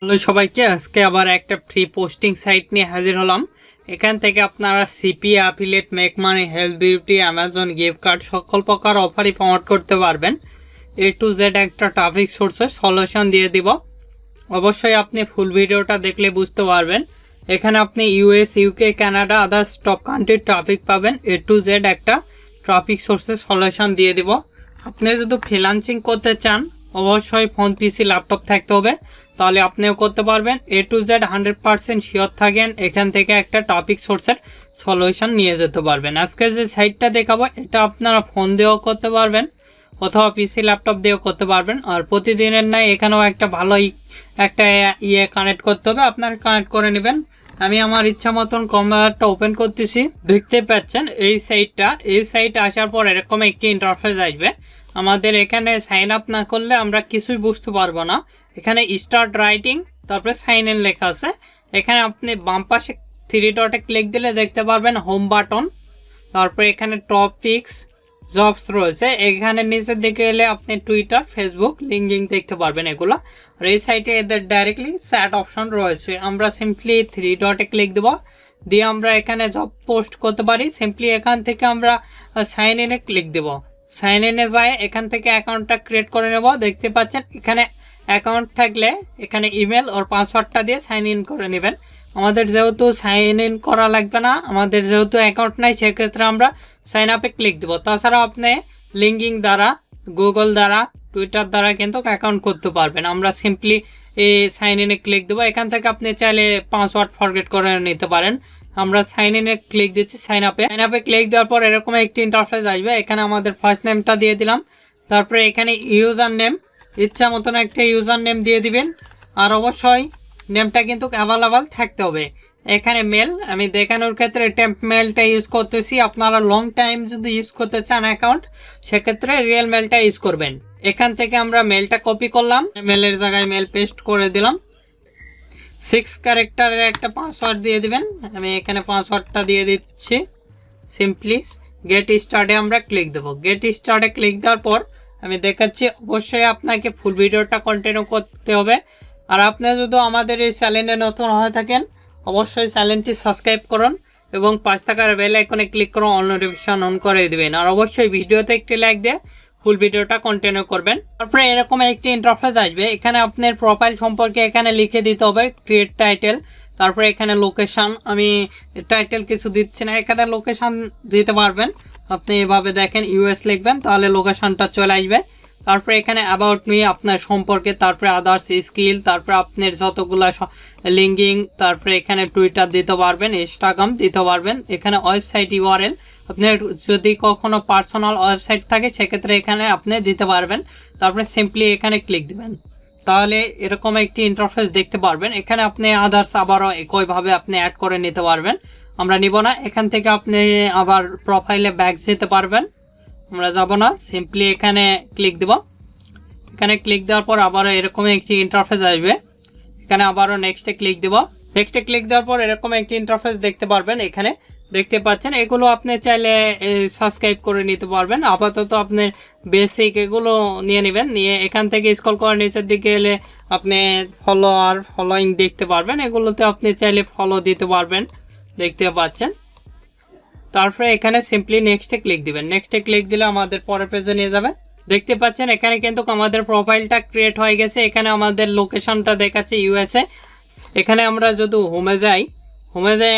Hello সবাইকে, আজকে আবার একটা ফ্রি পোস্টিং সাইট নিয়ে হাজির হলাম। এখান থেকে আপনারা CPA, affiliate, make money, health, beauty, Amazon gift card সকল প্রকার অফারই প্রমোট করতে পারবেন। A to Z একটা ট্রাফিক সোর্সের সলিউশন দিয়ে দিব। অবশ্যই আপনি ফুল ভিডিওটা দেখলে বুঝতে পারবেন। এখানে আপনি US, UK, Canada, others top কান্ট্রির ট্রাফিক পাবেন। A to Z একটা ট্রাফিক সোর্সের সলিউশন দিয়ে দিব। আপনি যদি ফ্রিল্যান্সিং করতে চান অবশ্যই ফোন, পিসি, ল্যাপটপ থাকতে হবে, তাহলে আপনিও করতে পারবেন। A to Z 100% শিওর থাকেন এখান থেকে একটা টপিক সোর্সের সলিউশন নিয়ে যেতে পারবেন। আজকে যে সাইটটা দেখাবো এটা আপনারা ফোন দিয়েও করতে পারবেন অথবা পিসি, ল্যাপটপ দিয়েও করতে পারবেন। আর প্রতিদিনের নাই এখানেও একটা ভালো একটা কানেক্ট করতে হবে, আপনারা কানেক্ট করে নেবেন। আমি আমার ইচ্ছা মতন কম্পিউটারটা ওপেন করতেছি। দেখতে পাচ্ছেন এই সাইটে আসার পর এরকম একটি ইন্টারফেস আসবে। আমাদের এখানে সাইন আপ না করলে আমরা কিছুই বুঝতে পারবো না। এখানে স্টার্ট রাইটিং, তারপরে সাইন ইন লেখা আছে। এখানে আপনি বাম পাশে 3 ডটে ক্লিক দিলে দেখতে পারবেন হোম বাটন, তারপরে এখানে টপিকস, জবস রয়েছে। এখানে নিচের দিকে এলে আপনি টুইটার, ফেসবুক, লিঙ্কডিন দেখতে পারবেন এগুলো। আর এই সাইটে এদের ডাইরেক্টলি চ্যাট অপশন রয়েছে। আমরা সিম্পলি 3 ডটে ক্লিক দেবো, দিয়ে আমরা এখানে জব পোস্ট করতে পারি। সিম্পলি এখান থেকে আমরা সাইন ইনে ক্লিক দেব। সাইন ইনে যায় এখান থেকে অ্যাকাউন্টটা ক্রিয়েট করে নেব। দেখতে পাচ্ছেন এখানে অ্যাকাউন্ট থাকলে এখানে ইমেল ওর পাসওয়ার্ডটা দিয়ে সাইন ইন করে নেবেন। আমাদের যেহেতু সাইন ইন করা লাগবে না, আমাদের যেহেতু অ্যাকাউন্ট নাই, সেক্ষেত্রে আমরা সাইন আপে ক্লিক দেবো। তাছাড়াও আপনি লিঙ্কিং দ্বারা, গুগল দ্বারা, টুইটার দ্বারা কিন্তু অ্যাকাউন্ট করতে পারবেন। আমরা সিম্পলি এই সাইন ইনে ক্লিক দেবো। এখান থেকে আপনি চাইলে পাসওয়ার্ড ফরগেট করে নিতে পারেন। আমরা সাইন ইনে ক্লিক দিচ্ছি। সাইন আপে ক্লিক দেওয়ার পর এরকম একটি ইন্টারফেস আসবে। এখানে আমাদের ফার্স্ট নেমটা দিয়ে দিলাম, তারপরে এখানে ইউজার নেম, ইচ্ছা মতন একটা ইউজার নেম দিয়ে দিবেন। আর অবশ্যই নেমটা কিন্তু অ্যাভেলেবল থাকতে হবে। এখানে মেল, আমি দেখানোর ক্ষেত্রে টেম্প মেলটা ইউজ করতেছি। আপনারা লং টাইম যদি ইউজ করতে চান অ্যাকাউন্ট, সেক্ষেত্রে রিয়েল মেলটা ইউজ করবেন। এখান থেকে আমরা মেলটা কপি করলাম, মেলের জায়গায় মেল পেস্ট করে দিলাম। 6 ক্যারেক্টারের একটা পাসওয়ার্ড দিয়ে দিবেন। আমি এখানে পাসওয়ার্ডটা দিয়ে দিচ্ছি। সিম্পলি গেট স্টার্টে আমরা ক্লিক দেবো। গেট স্টার্টে ক্লিক দেওয়ার পর আমি দেখাচ্ছি, অবশ্যই আপনাকে ফুল ভিডিওটা কন্টিনিউ করতে হবে। আর আপনি যদি আমাদের এই চ্যানেলে নতুন হয়ে থাকেন অবশ্যই চ্যানেলটি সাবস্ক্রাইব করুন এবং 5 টাকার বেল আইকনে ক্লিক করে অল নোটিফিকেশন অন করে দিবেন। আর অবশ্যই ভিডিওতে একটি লাইক দিয়ে ফুল ভিডিওটা কন্টিনিউ করবেন। তারপরে এরকম একটি ইন্টারফেস আসবে। এখানে আপনার প্রোফাইল সম্পর্কে এখানে লিখে দিতে হবে, ক্রিয়েট টাইটেল, তারপরে এখানে লোকেশন। আমি টাইটেল কিছু দিচ্ছি না, এখানে লোকেশন দিতে পারবেন। আপনি এভাবে দেখেন, ইউএস লিখবেন, তাহলে লোকেশনটা চলে আসবে। তারপরে এখানে অ্যাবাউট মি, আপনার সম্পর্কে, তারপরে আদার্স স্কিল, তারপরে আপনার যতগুলা লিঙ্কিং, তারপরে এখানে টুইটার দিতে পারবেন, ইনস্টাগ্রাম দিতে পারবেন। এখানে ওয়েবসাইট ইউআরএল, আপনার যদি কখনো পার্সোনাল ওয়েবসাইট থাকে সেক্ষেত্রে এখানে আপনি দিতে পারবেন। তারপরে সিম্পলি এখানে ক্লিক দিবেন, তাহলে এরকম একটি ইন্টারফেস দেখতে পারবেন। এখানে আপনি আদার্স আবারও একইভাবে আপনি অ্যাড করে নিতে পারবেন। আমরা নিব না। এখান থেকে আপনি আবার প্রোফাইলে ব্যাক যেতে পারবেন, আমরা যাব না। সিম্পলি এখানে ক্লিক দেব। এখানে ক্লিক দেওয়ার পর আবারও এরকম একটি ইন্টারফেস আসবে। এখানে আবারও নেক্সটে ক্লিক দেব। নেক্সটে ক্লিক দেওয়ার পর এরকম একটি ইন্টারফেস দেখতে পারবেন। এখানে দেখতে পাচ্ছেন এগুলো আপনি চাইলে সাবস্ক্রাইব করে নিতে পারবেন। আপাতত আপনি বেসিক এগুলো নিয়ে নেবেন। নিয়ে এখান থেকে স্ক্রল করে নিচের দিকে এলে আপনি ফলোইং দেখতে পারবেন। এগুলোতে আপনি চাইলে ফলো দিতে পারবেন, দেখতে পাচ্ছেন। তারপরে এখানে সিম্পলি নেক্সটে ক্লিক দিবেন। নেক্সটে ক্লিক দিলে আমাদের পরের পেজে নিয়ে যাবে। দেখতে পাচ্ছেন এখানে কিন্তু আমাদের প্রোফাইলটা ক্রিয়েট হয়ে গেছে। এখানে আমাদের লোকেশনটা দেখাচ্ছে ইউএসএ। এখানে আমরা যদি হোমে যাই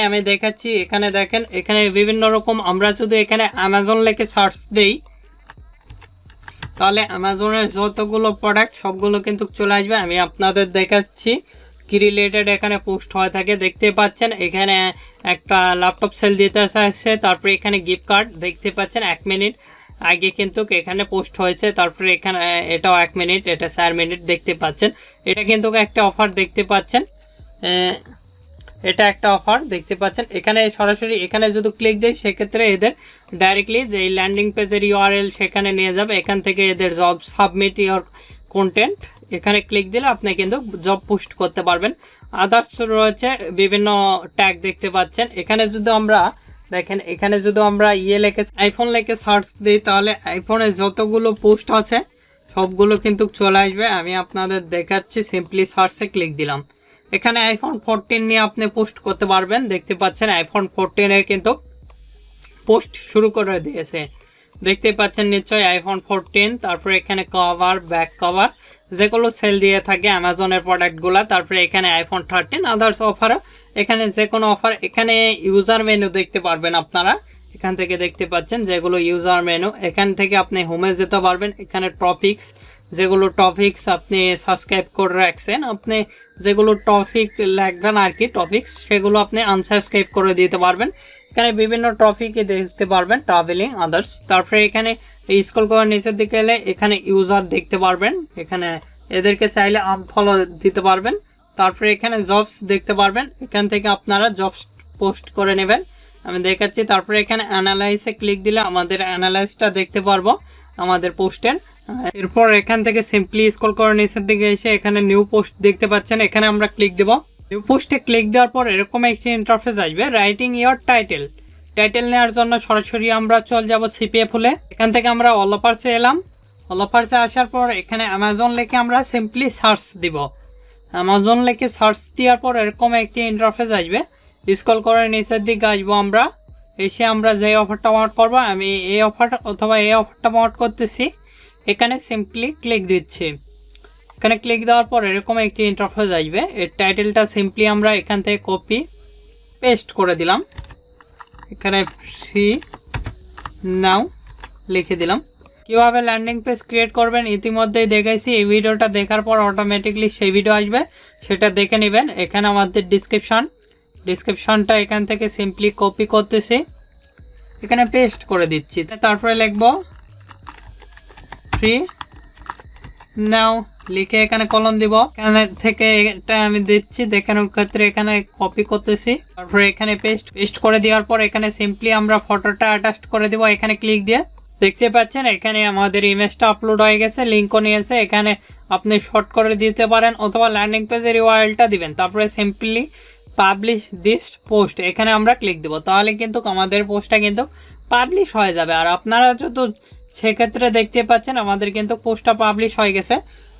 আমি দেখাচ্ছি। এখানে দেখেন, এখানে বিভিন্ন রকম, আমরা যদি এখানে অ্যামাজন লিখে সার্চ দেই তাহলে অ্যামাজনের যতগুলো প্রোডাক্ট সবগুলো কিন্তু চলে আসবে। আমি আপনাদের দেখাচ্ছি কি রিলেটেড এখানে পোস্ট হয়ে থাকে। দেখতে পাচ্ছেন এখানে একটা ল্যাপটপ সেল দিতে আসছে, তারপরে এখানে গিফট কার্ড দেখতে পাচ্ছেন 1 মিনিট আগে কিন্তু এখানে পোস্ট হয়েছে। তারপরে এখানে এটাও 1 মিনিট, এটা 4 মিনিট দেখতে পাচ্ছেন। এটা কিন্তু একটা অফার দেখতে পাচ্ছেন, এটা একটা অফার দেখতে পাচ্ছেন। এখানে সরাসরি এখানে যদি ক্লিক দেয় সেক্ষেত্রে এদের ডাইরেক্টলি যে ল্যান্ডিং পেজের ইউআরএল সেখানে নিয়ে যাবে। এখান থেকে এদের জব সাবমিট ইওর কন্টেন্ট, এখানে ক্লিক দিলে আপনি কিন্তু জব পোস্ট করতে পারবেন। আদার্স রয়েছে বিভিন্ন ট্যাগ দেখতে পাচ্ছেন। এখানে যদি আমরা দেখেন, এখানে যদি আমরা আইফোন লেখে সার্চ দিই তাহলে আইফোনে যতগুলো পোস্ট আছে সবগুলো কিন্তু চলে আসবে। আমি আপনাদের দেখাচ্ছি, সিম্পলি সার্চে ক্লিক দিলাম। এখানে আইফোন 14 নিয়ে আপনি পোস্ট করতে পারবেন। দেখতে পাচ্ছেন আইফোন 14 এর কিন্তু পোস্ট শুরু করে দিয়েছে। দেখতে পাচ্ছেন নিশ্চয়ই আইফোন 14। তারপরে এখানে কভার, ব্যাক কভার যেগুলো সেল দিয়ে থাকে অ্যামাজনের প্রোডাক্টগুলো। তারপরে এখানে আইফোন 13 আদার্স অফার, এখানে যে কোনো অফার। এখানে ইউজার মেনু দেখতে পারবেন আপনারা, এখান থেকে দেখতে পাচ্ছেন যেগুলো ইউজার মেনু। এখান থেকে আপনি হোমে যেতে পারবেন। এখানে টপিকস, যেগুলো টপিকস আপনি সাবস্ক্রাইব করে রাখছেন, আপনি যেগুলো টপিক লাগবেন আর কি টপিকস, সেগুলো আপনি আনসাবস্ক্রাইব করে দিতে পারবেন। এখানে বিভিন্ন টপিকই দেখতে পারবেন, ট্রাভেলিং, আদার্স। তারপরে এখানে স্ক্রল করে নিচের দিকে এলে এখানে ইউজার দেখতে পারবেন। এখানে এদেরকে চাইলে আনফলো দিতে পারবেন। তারপরে এখানে জবস দেখতে পারবেন, এখান থেকে আপনারা জবস পোস্ট করে নেবেন। আমি দেখাচ্ছি। তারপরে এখানে অ্যানালাইসে ক্লিক দিলে আমাদের অ্যানালাইসটা দেখতে পারবো আমাদের পোস্টের। এরপর এখান থেকে সিম্পলি স্ক্রল করে নিচের দিকে এসে এখানে নিউ পোস্ট দেখতে পাচ্ছেন, এখানে আমরা ক্লিক দেব। নিউ পোস্টে ক্লিক দেওয়ার পর এরকম একটি ইন্টারফেস আসবে, রাইটিং ইওর টাইটেল। টাইটেল নেওয়ার জন্য সরাসরি আমরা চলে যাব CPA ফুলে। এখান থেকে আমরা অল অফার্সে এলাম। অল অফার্সে আসার পর এখানে অ্যামাজন লিখে আমরা সিম্পলি সার্চ দিব। অ্যামাজন লিখে সার্চ দেওয়ার পর এরকম একটি ইন্টারফেস আসবে। স্ক্রল করে নিচের দিকে আসবো আমরা। এসে আমরা যে অফারটা প্রমোট করবো, আমি এই অফার অথবা এই অফারটা প্রমোট করতেছি, এখানে সিম্পলি ক্লিক দিচ্ছি। এখানে ক্লিক দেওয়ার পর এরকম একটি ইন্টারফেস আসবে। এর টাইটেলটা সিম্পলি আমরা এখান থেকে কপি পেস্ট করে দিলাম। এখানে ফ্রি নাও লিখে দিলাম। কিভাবে ল্যান্ডিং পেজ ক্রিয়েট করবেন ইতিমধ্যেই দেখাইছি। এই ভিডিওটা দেখার পর অটোমেটিকলি সেই ভিডিও আসবে, সেটা দেখে নেবেন। এখানে আমাদের ডিসক্রিপশনটা এখান থেকে সিম্পলি কপি করতেছি, এখানে পেস্ট করে দিচ্ছি। তারপরে লিখবো ফ্রি নাও লিখে এখানে কলম দিব। এখানে থেকে এটা আমি দিচ্ছি দেখানোর ক্ষেত্রে, এখানে কপি করতেছি। তারপরে এখানে পেস্ট করে দেওয়ার পর এখানে সিম্পলি আমরা ফটোটা অ্যাটাচ করে দিব। এখানে ক্লিক দিয়ে দেখতে পাচ্ছেন এখানে আমাদের ইমেজটা আপলোড হয়ে গেছে, লিঙ্কও নিয়েছে। এখানে আপনি শর্ট করে দিতে পারেন অথবা ল্যান্ডিং পেজের ইউআরএলটা দিবেন। তারপরে সিম্পলি পাবলিশ দিস পোস্ট, এখানে আমরা ক্লিক দেবো। তাহলে কিন্তু আমাদের পোস্টটা কিন্তু পাবলিশ হয়ে যাবে। আর আপনারা যত সেক্ষেত্রে দেখতে পাচ্ছেন আমাদের কিন্তু পোস্টটা পাবলিশ হয়ে গেছে।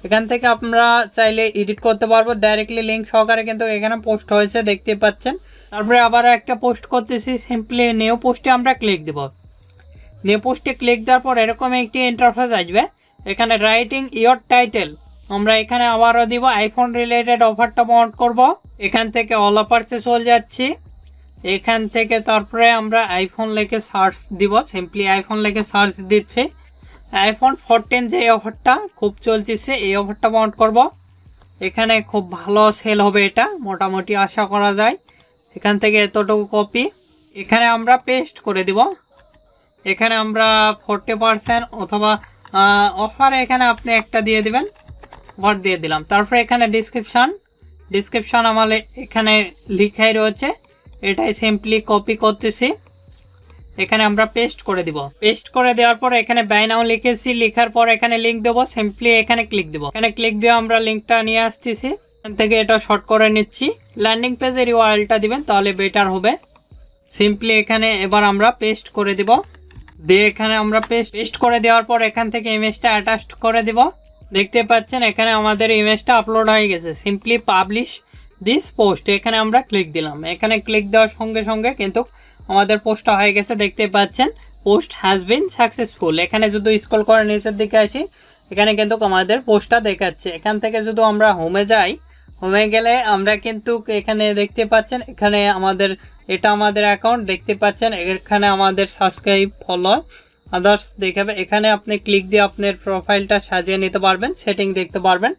এখান থেকে আমরা চাইলে এডিট করতে পারবো ডাইরেক্টলি লিঙ্ক সহকারে, কিন্তু এখানে পোস্ট হয়েছে দেখতে পাচ্ছেন। তারপরে আবার একটা পোস্ট করতেছি, সিম্পলি নিউ পোস্টে আমরা ক্লিক দেব। নিউ পোস্টে ক্লিক দেওয়ার পর এরকম একটি ইন্টারফেস আসবে। এখানে রাইটিং ইওর টাইটেল আমরা এখানে আবারও দিব। আইফোন রিলেটেড অফারটা প্রমোট করব। এখান থেকে অল অফার্সে চলে যাচ্ছি। এখান থেকে তারপরে আমরা আইফোন লিখে সার্চ দিব, সিম্পলি আইফোন লিখে সার্চ দিচ্ছি। আইফোন 14 যে অফারটা খুব চলতেছে, এই অফারটা প্রমোট করব। এখানে খুব ভালো সেল হবে, এটা মোটামুটি আশা করা যায়। এখান থেকে এতটুকু কপি এখানে আমরা পেস্ট করে দিব। এখানে আমরা 40% অথবা অফার এখানে আপনি একটা দিয়ে দিবেন, অফার দিয়ে দিলাম। তারপরে এখানে ডিসক্রিপশন আমার এখানে লিখাই রয়েছে, এটাই সিম্পলি কপি করতেছি। এখানে আমরা পেস্ট করে দিব। পেস্ট করে দেওয়ার পর এখানে বাই নাও লিখেছি, লেখার পর এখানে লিঙ্ক দেবো। সিম্পলি এখানে ক্লিক দেবো। এখানে ক্লিক দিয়ে আমরা লিঙ্কটা নিয়ে আসতেছি। এখান থেকে এটা শর্ট করে নিচ্ছি। ল্যান্ডিং পেজের ইউআরএলটা দিবেন, তাহলে বেটার হবে। সিম্পলি এখানে এবার আমরা পেস্ট করে দিব। দিয়ে এখানে আমরা পেস্ট করে দেওয়ার পর এখান থেকে ইমেজটা অ্যাটাচ করে দিব। দেখতে পাচ্ছেন এখানে আমাদের ইমেজটা আপলোড হয়ে গেছে। সিম্পলি পাবলিশ দিস পোস্ট, এখানে আমরা ক্লিক দিলাম। এখানে ক্লিক দেওয়ার সঙ্গে সঙ্গে কিন্তু আমাদের পোস্টটা হয়ে গেছে। দেখতে পাচ্ছেন পোস্ট হ্যাজ বিন সাকসেসফুল। এখানে যদি স্ক্রল করে নিচের দিকে আসি, এখানে কিন্তু আমাদের পোস্টটা দেখাচ্ছে। এখান থেকে যদি আমরা হোমে যাই, হোমে গেলে আমরা কিন্তু এখানে দেখতে পাচ্ছেন এখানে আমাদের এটা আমাদের অ্যাকাউন্ট দেখতে পাচ্ছেন। এখানে আমাদের সাবস্ক্রাইব, ফলো, আদার্স দেখাবে। এখানে আপনি ক্লিক দিয়ে আপনার প্রোফাইলটা সাজিয়ে নিতে পারবেন, সেটিং দেখতে পারবেন।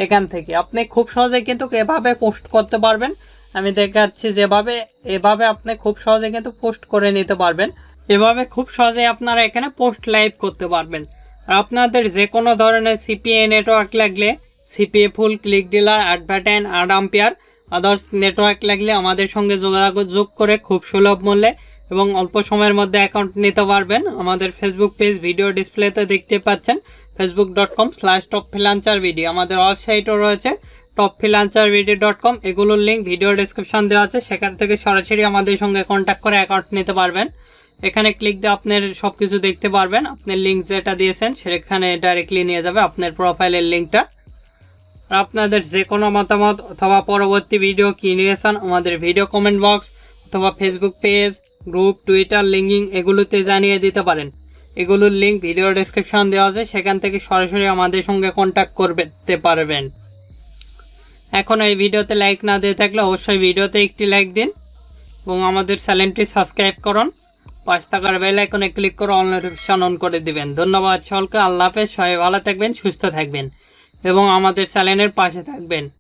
এখান থেকে আপনি খুব সহজে কিন্তু এভাবে পোস্ট করতে পারবেন। আমি দেখাচ্ছি যেভাবে, এভাবে আপনি খুব সহজে কিন্তু পোস্ট করে নিতে পারবেন। এভাবে খুব সহজে আপনারা এখানে পোস্ট লাইভ করতে পারবেন। আর আপনাদের যে কোনো ধরনের CPA নেটওয়ার্ক লাগলে, CPA ফুল, ক্লিক ডিলার, অ্যাডভার্টাইন, আম্পিয়ার, আদার্স নেটওয়ার্ক লাগলে আমাদের সঙ্গে যোগাযোগ করে খুব সুলভ মূল্যে এবং অল্প সময়ের মধ্যে অ্যাকাউন্ট নিতে পারবেন। আমাদের ফেসবুক পেজ ভিডিও ডিসপ্লেতে দেখতে পাচ্ছেন, facebook.com/topfreelancervideo। আমাদের ওয়েবসাইটও রয়েছে topfreelancervideo.com। এগুলোর লিঙ্ক ভিডিও ডেসক্রিপশন দেওয়া আছে, সেখান থেকে সরাসরি আমাদের সঙ্গে কন্ট্যাক্ট করে অ্যাকাউন্ট নিতে পারবেন। এখানে ক্লিক দিয়ে আপনার সব কিছু দেখতে পারবেন। আপনার লিঙ্ক যেটা দিয়েছেন সেখানে ডাইরেক্টলি নিয়ে যাবে আপনার প্রোফাইলের লিঙ্কটা। আর আপনাদের যে কোনো মতামত অথবা পরবর্তী ভিডিও কী নিয়েছেন আমাদের ভিডিও কমেন্ট বক্স অথবা Facebook page, group, Twitter, linking এগুলোতে জানিয়ে দিতে পারেন। এগুলোর লিঙ্ক ভিডিও ডেসক্রিপশন দেওয়া আছে, সেখান থেকে সরাসরি আমাদের সঙ্গে কন্ট্যাক্ট করতে পারবেন। এখন এই ভিডিওতে লাইক না দিয়ে থাকলে অবশ্যই ভিডিওতে একটি লাইক দিন এবং আমাদের চ্যানেলটি সাবস্ক্রাইব করুন। পাশে থাকার বেল আইকনে ক্লিক করে অল নোটিফিকেশন অন করে দিবেন। ধন্যবাদ সকলকে। আল্লাহ হাফেজ। সবাই ভালো থাকবেন, সুস্থ থাকবেন এবং আমাদের চ্যানেলের পাশে থাকবেন।